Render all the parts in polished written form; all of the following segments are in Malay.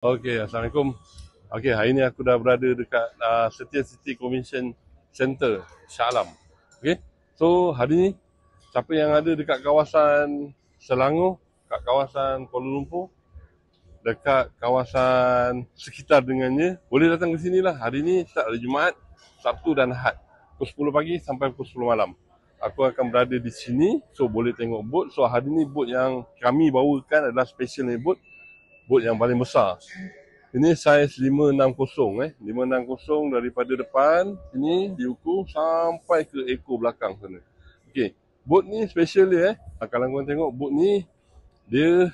Okey, Assalamualaikum. Okey, hari ni aku dah berada dekat Setia City Convention Center, Shah Alam. Okey. So, hari ni siapa yang ada dekat kawasan Selangor, kat kawasan Kuala Lumpur, dekat kawasan sekitar dengannya, boleh datang ke sini lah. Hari ni start hari Jumaat, Sabtu dan Ahad. Pukul 10 pagi sampai pukul 10 malam. Aku akan berada di sini, so boleh tengok boat. So, hari ni boat yang kami bawakan adalah special boat, boat yang paling besar. Ini saiz 560 560 daripada depan sini diukur sampai ke ekor belakang sana. Okey, boat ni special dia Kalau korang tengok boat ni, dia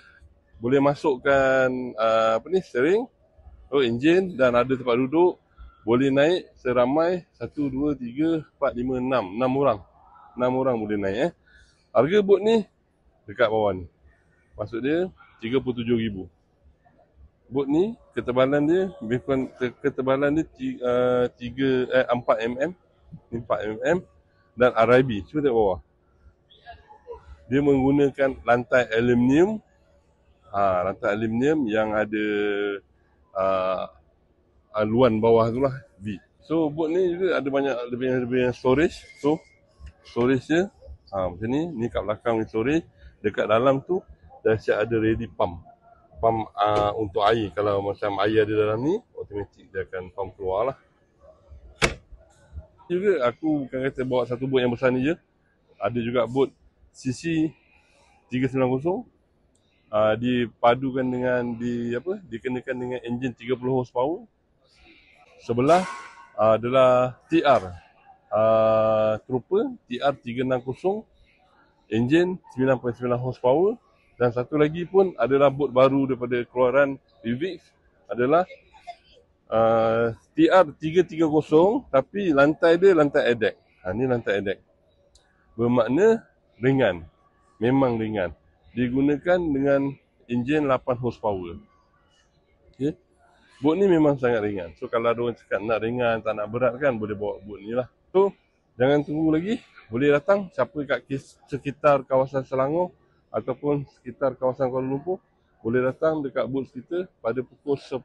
boleh masukkan steering, enjin dan ada tempat duduk. Boleh naik seramai 1 2 3 4 5 6 orang. 6 orang boleh naik Harga boat ni dekat bawah ni. Maksud dia 37,000. Boat ni ketebalan dia 4 mm, 4 mm dan RIB. Cuba tengok bawah. Dia menggunakan lantai aluminium. Lantai aluminium yang ada aluan bawah tu lah, V. So boat ni juga ada banyak lebih storage. So storage dia macam ni. Ni kat belakang ni storage. Dekat dalam tu dah siap ada ready pump untuk air. Kalau macam air ada dalam ni, automatik dia akan pump keluar lah. Juga aku bukan kata bawa satu boat yang besar ni je. Ada juga boat CC 390, dipadukan dengan dikenakan dengan enjin 30 horsepower. Sebelah adalah TR Trooper TR 360, enjin 9.9 horsepower. Dan satu lagi pun adalah boat baru daripada keluaran Vivix, adalah TR 330, tapi lantai dia lantai air deck. Ni lantai air deck. Bermakna ringan. Memang ringan. Digunakan dengan enjin 8 horsepower. Okay. Boat ni memang sangat ringan. So kalau ada orang cakap nak ringan, tak nak berat kan, boleh bawa boat ni lah. So jangan tunggu lagi. Boleh datang siapa kat sekitar kawasan Selangor ataupun sekitar kawasan Kuala Lumpur, boleh datang dekat booth kita pada pukul 10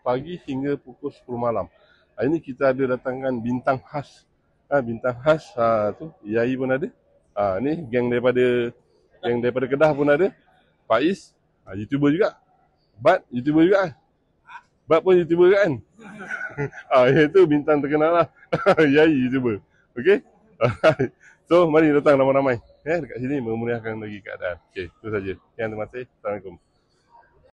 pagi hingga pukul 10 malam. Hari ni kita ada datangkan bintang khas. Bintang khas tu Yai pun ada. Ni geng daripada Kedah pun ada. Faiz, YouTuber juga. Bat, YouTuber juga kan? Bat pun YouTuber kan? Itu bintang terkenal lah. Yai YouTuber. Okay? So, mari datang ramai-ramai. Dekat sini memeriahkan lagi keadaan. Okay, itu saja. Terima kasih. Assalamualaikum.